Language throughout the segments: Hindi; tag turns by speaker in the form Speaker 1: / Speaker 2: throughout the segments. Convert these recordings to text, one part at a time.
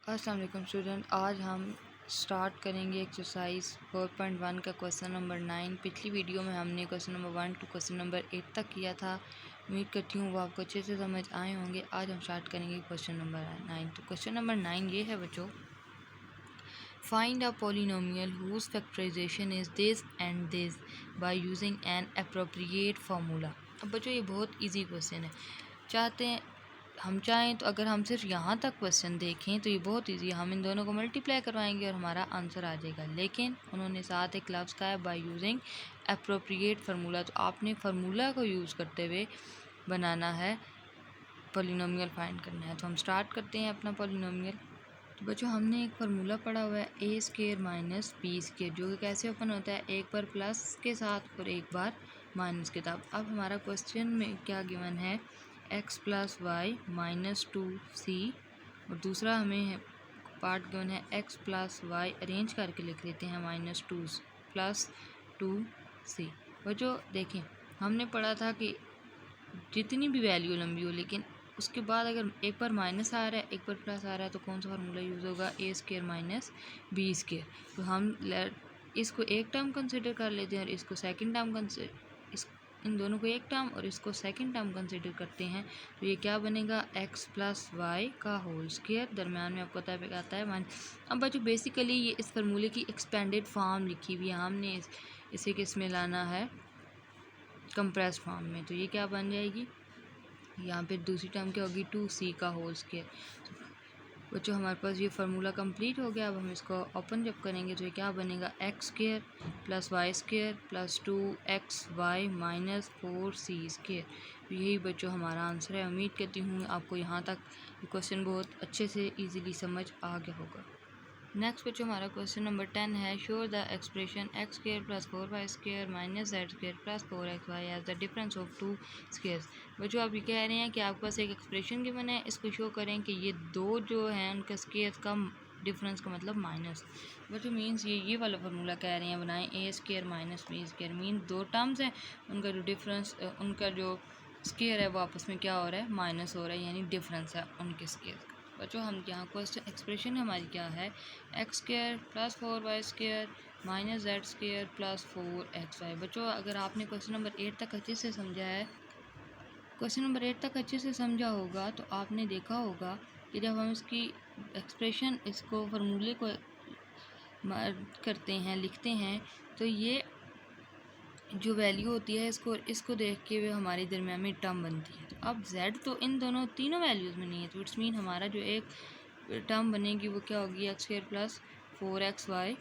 Speaker 1: अस्सलाम वालेकुम स्टूडेंट, आज हम स्टार्ट करेंगे एक्सरसाइज 4.1 का क्वेश्चन नंबर 9। पिछली वीडियो में हमने question number 1 to question number 8 तक किया था। उम्मीद करती हूँ वो आपको अच्छे से समझ आए होंगे। आज हम स्टार्ट करेंगे क्वेश्चन नंबर 9। तो क्वेश्चन नंबर 9 ये है बच्चों, find a polynomial whose factorisation is this and this by using an appropriate formula. अब बच्चों ये बहुत ईजी क्वेश्चन है। हम चाहें तो अगर हम सिर्फ यहाँ तक क्वेश्चन देखें तो ये बहुत इजी है, हम इन दोनों को मल्टीप्लाई करवाएंगे और हमारा आंसर आ जाएगा। लेकिन उन्होंने साथ एक लफ्ज़ का है बाय यूजिंग अप्रोप्रिएट फार्मूला, तो आपने फार्मूला को यूज़ करते हुए बनाना है, पॉलिनोमियल फाइंड करना है। तो हम स्टार्ट करते हैं अपना पॉलिनोमियल। तो बच्चों हमने एक फार्मूला पढ़ा हुआ है ए स्क्वायर माइनस बी स्क्वायर, जो कि कैसे ओपन होता है, एक बार प्लस के साथ और एक बार माइनस के साथ। अब हमारा क्वेश्चन में क्या गिवन है, x plus Y minus 2c, और दूसरा हमें पार्ट गिवन है x प्लस वाई, अरेंज करके लिख लेते हैं माइनस 2 प्लस 2c। बच्चों देखें, हमने पढ़ा था कि जितनी भी वैल्यू लंबी हो, लेकिन उसके बाद अगर एक बार माइनस आ रहा है एक बार प्लस आ रहा है तो कौन सा फार्मूला यूज़ होगा, ए स्क्वायर माइनस बी स्क्वायर। तो हम इसको एक टर्म कंसिडर कर लेते हैं और इसको सेकंड टर्म इन दोनों को एक टर्म और इसको सेकंड टर्म कंसिडर करते हैं। तो ये क्या बनेगा, x प्लस वाई का होल स्क्वायर, दरम्यान में आपको तय आता है वन। अब बच्चों बेसिकली ये इस फार्मूले की एक्सपेंडेड फॉर्म लिखी हुई है, हमने इसे किस में लाना है, कंप्रेस्ड फॉर्म में। तो ये क्या बन जाएगी, यहाँ पे दूसरी टर्म क्या होगी, 2c का होल स्क्वायर। बच्चों हमारे पास ये फार्मूला कंप्लीट हो गया। अब हम इसको ओपन जब करेंगे तो ये क्या बनेगा, x square plus y square plus 2xy minus 4c square. तो यही बच्चों हमारा आंसर है। उम्मीद करती हूँ आपको यहाँ तक क्वेश्चन बहुत अच्छे से इजीली समझ आ गया होगा। नेक्स्ट बच्चों हमारा क्वेश्चन नंबर 10 है, show the expression x square plus 4y square minus z square plus 4xy as the difference of two squares. बच्चों आप ये कह रहे हैं कि आपके पास एक एक्सप्रेशन गिवन है, इसको शो करें कि ये दो जो हैं उनका स्क्वायर्स का डिफरेंस का मतलब माइनस। बच्चों मीन्स ये वाला फार्मूला कह रहे हैं बनाएं, a square minus b square, mean दो टर्म्स हैं, उनका जो डिफरेंस उनका जो स्क्वायर है वो आपस में क्या हो रहा है, माइनस हो रहा है, यानी डिफरेंस है उनके स्क्वायर का। बच्चों हम यहाँ क्वेश्चन एक्सप्रेशन हमारी क्या है, x square plus 4y square minus z square plus 4xy। बच्चों अगर आपने क्वेश्चन नंबर 8 तक अच्छे से समझा है, क्वेश्चन नंबर 8 तक अच्छे से समझा होगा तो आपने देखा होगा कि जब हम इसकी एक्सप्रेशन, इसको फार्मूले को करते हैं, लिखते हैं, तो ये जो वैल्यू होती है इसको देख के वे हमारे दरम्यान में टर्म बनती है। तो अब z तो इन दोनों तीनों वैल्यूज़ में नहीं है, तो इट्स मीन हमारा जो एक टर्म बनेगी वो क्या होगी, x square plus 4xy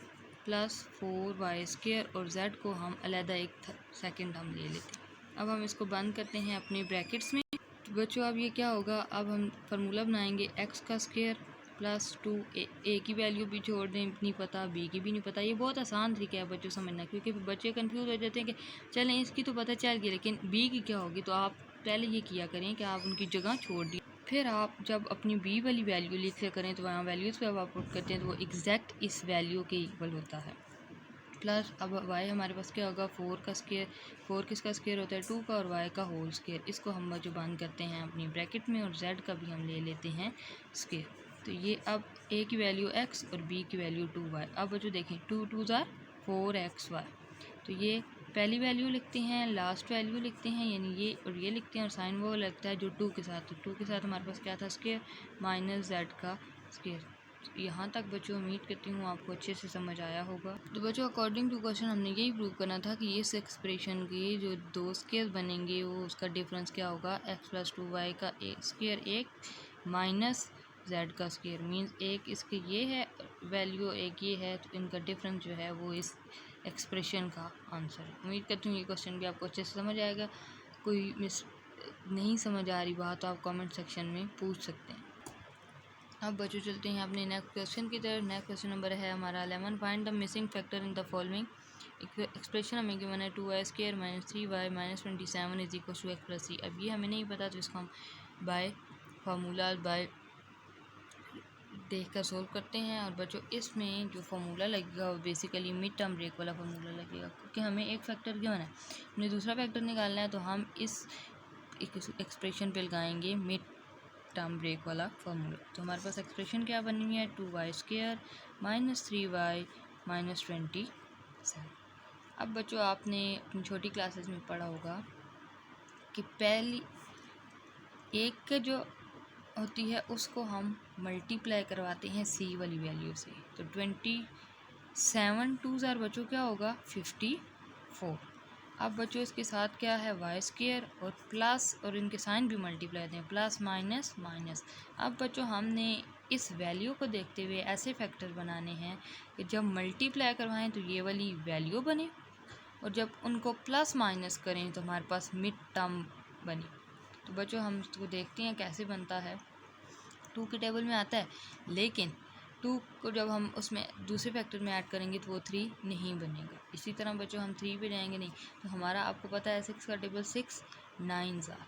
Speaker 1: plus 4y square, और z को हम अलहदा एक सेकेंड टर्म ले लेते हैं। अब हम इसको बंद करते हैं अपने ब्रैकेट्स में। तो बच्चों अब ये क्या होगा, अब हम फार्मूला बनाएंगे x का स्क्वायर प्लस 2, ए की वैल्यू भी छोड़ दें, नहीं पता बी की भी नहीं पता। ये बहुत आसान तरीका है बच्चों समझना, क्योंकि बच्चे कंफ्यूज हो जाते हैं कि चलें इसकी तो पता चल गई लेकिन बी की क्या होगी। तो आप पहले ये किया करें कि आप उनकी जगह छोड़ दी, फिर आप जब अपनी बी वाली वैल्यू लिख लिया करें तो वहाँ वैल्यूज़ पे आप पुट करते हैं तो वो एग्जैक्ट इस वैल्यू के इक्वल होता है। प्लस अब y हमारे पास क्या होगा, 4 का स्क्वायर, 4 किसका स्क्वायर होता है, 2 का, और y का होल स्क्वायर। इसको हम जो बंद करते हैं अपनी ब्रैकेट में, और z का भी हम ले लेते हैं स्क्वायर। तो ये अब a की वैल्यू x और b की वैल्यू 2y। अब जो देखें 2 2 ज़ार 4xy, तो ये पहली वैल्यू लिखते हैं, लास्ट वैल्यू लिखते हैं, यानी ये और ये लिखते हैं, और साइन वो लगता है जो 2 के साथ। तो 2 के साथ हमारे पास क्या था, स्क्वायर माइनस z का स्क्वायर। यहाँ तक बच्चों उम्मीद करती हूँ आपको अच्छे से समझ आया होगा। तो बच्चों अकॉर्डिंग टू क्वेश्चन हमने यही प्रूव करना था कि इस एक्सप्रेशन के जो दो स्क्वायर बनेंगे वो उसका डिफरेंस क्या होगा, x प्लस 2y का एक स्क्वायर एक माइनस z का स्क्वायर, मीन्स एक इसके ये है वैल्यू, एक ये है, तो इनका डिफरेंस जो है वो इस एक्सप्रेशन का आंसर है। उम्मीद करती हूँ ये क्वेश्चन भी आपको अच्छे से समझ आएगा। कोई नहीं समझ आ रही बात तो आप कमेंट सेक्शन में पूछ सकते हैं। अब बच्चों चलते हैं अपने नेक्स्ट क्वेश्चन की तरफ। नेक्स्ट क्वेश्चन नंबर है हमारा 11, find the missing factor in the following expression. हमें गिवन है 2y square minus 3y minus 27 is equal to x plus c। अब ये हमें नहीं पता तो इसको हम बाय फार्मूला बाय देख कर सोल्व करते हैं। और बच्चों इसमें जो फार्मूला लगेगा वो बेसिकली मिड टर्म ब्रेक वाला फार्मूला लगेगा, क्योंकि हमें एक फैक्टर गिवन है, हमें दूसरा फैक्टर निकालना है, तो हम इस एक्सप्रेशन पे लगाएंगे मिड टर्म ब्रेक वाला फार्मूला। तो हमारे पास एक्सप्रेशन क्या बनी हुई है, 2y² माइनस 3y माइनस 27। अब बच्चों आपने अपनी छोटी क्लासेस में पढ़ा होगा कि पहली एक का जो होती है उसको हम मल्टीप्लाई करवाते हैं सी वाली वैल्यू से। तो 27 2 बच्चों क्या होगा 54। अब बच्चों इसके साथ क्या है y² और प्लस, और इनके साइन भी मल्टीप्लाई होते हैं, प्लस माइनस माइनस। अब बच्चों हमने इस वैल्यू को देखते हुए ऐसे फैक्टर बनाने हैं कि जब मल्टीप्लाई करवाएं तो ये वाली वैल्यू बने, और जब उनको प्लस माइनस करें तो हमारे पास मिड टर्म बनी। तो बच्चों हम इसको देखते हैं कैसे बनता है। 2 के टेबल में आता है, लेकिन 2 को जब हम उसमें दूसरे फैक्टर में ऐड करेंगे तो वो 3 नहीं बनेगा। इसी तरह बच्चों हम 3 पे जाएंगे नहीं, तो हमारा आपको पता है 6 का टेबल 6 9 आर।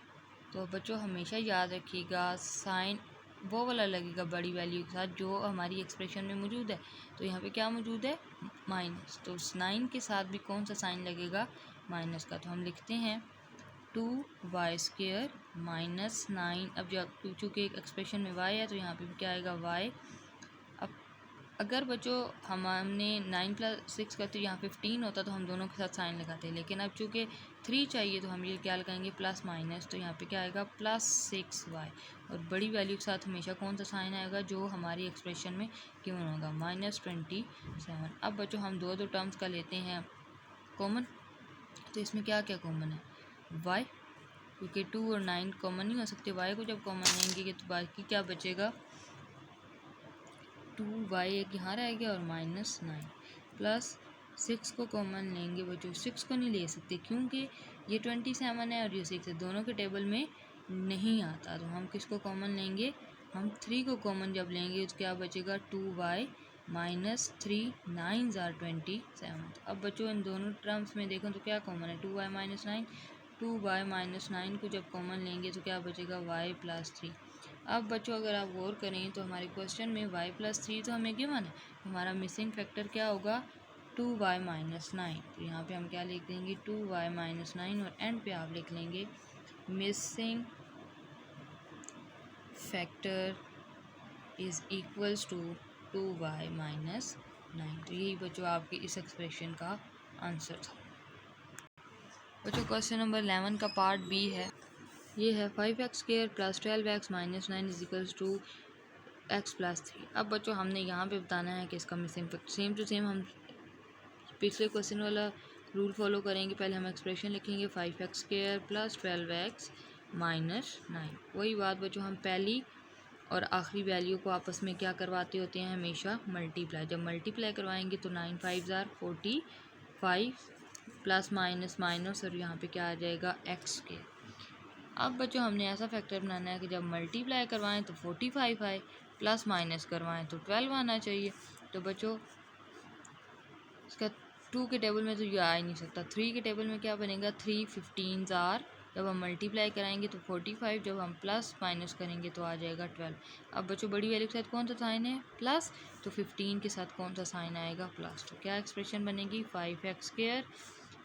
Speaker 1: तो बच्चों हमेशा याद रखिएगा साइन वो वाला लगेगा बड़ी वैल्यू के साथ जो हमारी एक्सप्रेशन में मौजूद है। तो यहाँ पे क्या मौजूद है, माइनस। तो 9 के साथ भी कौन सा साइन लगेगा, माइनस का। तो हम लिखते हैं 2y² माइनस 9। अब जब चूँकि एक एक्सप्रेशन में y है तो यहाँ पे भी क्या आएगा y। अब अगर बच्चों हमने 9 + 6 का तो यहाँ 15 होता तो हम दोनों के साथ साइन लगाते हैं, लेकिन अब चूँकि 3 चाहिए तो हम ये क्या लगाएंगे प्लस माइनस। तो यहाँ पे क्या आएगा +6y, और बड़ी वैल्यू के साथ हमेशा कौन सा साइन आएगा जो हमारी एक्सप्रेशन में गिवन होगा, -27। अब बच्चों हम दो टर्म्स का लेते हैं कॉमन। तो इसमें क्या क्या कॉमन है, y, क्योंकि 2 और 9 कॉमन नहीं हो सकते। y को जब कॉमन लेंगे तो बाकी क्या बचेगा, 2y एक यहाँ रह गया और -9 प्लस 6 को कॉमन लेंगे बच्चों। 6 को नहीं ले सकते क्योंकि ये 27 है और ये 6 है, दोनों के टेबल में नहीं आता। तो हम किसको कॉमन लेंगे, हम 3 को कॉमन जब लेंगे तो क्या बचेगा 2y -3 9 आर 27। अब बच्चों इन दोनों टर्म्स में देखो तो क्या कॉमन है, 2y -9। 2y -9 को जब कॉमन लेंगे तो क्या बचेगा y +3। अब बच्चों अगर आप गौर करें तो हमारे क्वेश्चन में y +3 तो हमें गिवन है, हमारा मिसिंग फैक्टर क्या होगा 2y -9। तो यहाँ पे हम क्या लिख देंगे 2y -9, और एंड पे आप लिख लेंगे missing factor is equals to 2y -9। तो यही बच्चों आपके इस एक्सप्रेशन का आंसर था। बच्चों क्वेश्चन नंबर 11 का पार्ट बी है, ये है 5x² + 12x - 9 = x + 3। अब बच्चों हमने यहाँ पे बताना है कि इसका missing factor same to same हम पिछले क्वेश्चन वाला रूल फॉलो करेंगे। पहले हम एक्सप्रेशन लिखेंगे 5x² + 12x - 9। वही बात बच्चों हम पहली और आखिरी वैल्यू को आपस में क्या करवाते होते हैं, हमेशा मल्टीप्लाई। जब मल्टीप्लाई करवाएंगे तो 9 5 आर 45 प्लस माइनस माइनस, और यहाँ पे क्या आ जाएगा x²। अब बच्चों हमने ऐसा फैक्टर बनाना है कि जब मल्टीप्लाई करवाएं तो 45 आए, प्लस माइनस करवाएं तो 12 आना चाहिए। तो बच्चों इसका 2 के टेबल में तो ये आ ही नहीं सकता। 3 के टेबल में क्या बनेगा 3 15 आर, जब हम मल्टीप्लाई कराएंगे तो 45, जब हम प्लस माइनस करेंगे तो आ जाएगा 12। अब बच्चों बड़ी वैल्यू के साथ कौन सा साइन है, प्लस, तो 15 के साथ कौन सा साइन आएगा, प्लस। तो क्या एक्सप्रेशन बनेगी 5x²,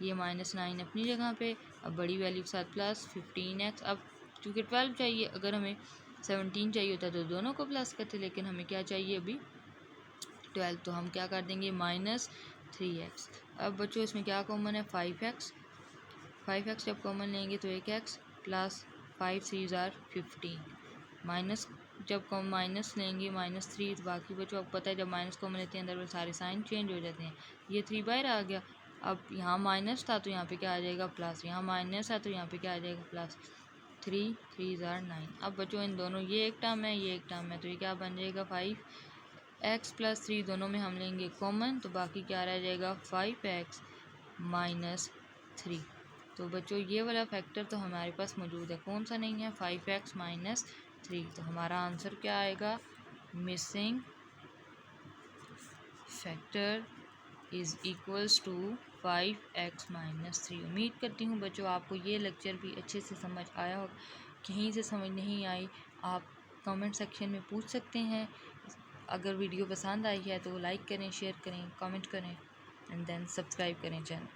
Speaker 1: ये -9 अपनी जगह पे, अब बड़ी वैल्यू के साथ प्लस 15x। अब चूँकि 12 चाहिए, अगर हमें 17 चाहिए होता तो दोनों को प्लस करते, लेकिन हमें क्या चाहिए अभी 12, तो हम क्या कर देंगे -3x। अब बच्चों इसमें क्या कॉमन है 5x, 5x जब कॉमन लेंगे तो 1x प्लस 5 3 आर 15, माइनस जब माइनस लेंगे -3, तो बाकी बच्चों आपको पता है जब माइनस कॉमन लेते हैं अंदर वो सारे साइन चेंज हो जाते हैं। ये 3 बाहर आ गया, अब यहाँ माइनस था तो यहाँ पे क्या आ जाएगा प्लस, यहाँ माइनस है तो यहाँ पे क्या आ जाएगा प्लस। 3 3 आर 9। अब बच्चों इन दोनों ये एक टर्म है ये एक टर्म है, तो ये क्या बन जाएगा 5x + 3, दोनों में हम लेंगे कॉमन, तो बाकी क्या रह जाएगा 5x - 3। तो बच्चों ये वाला फैक्टर तो हमारे पास मौजूद है, कौन सा नहीं है 5x - 3। तो हमारा आंसर क्या आएगा, missing factor is equals to 5x - 3। उम्मीद करती हूँ बच्चों आपको ये लेक्चर भी अच्छे से समझ आया हो। कहीं से समझ नहीं आई आप कमेंट सेक्शन में पूछ सकते हैं। अगर वीडियो पसंद आई है तो लाइक करें, शेयर करें, कमेंट करें एंड देन सब्सक्राइब करें चैनल।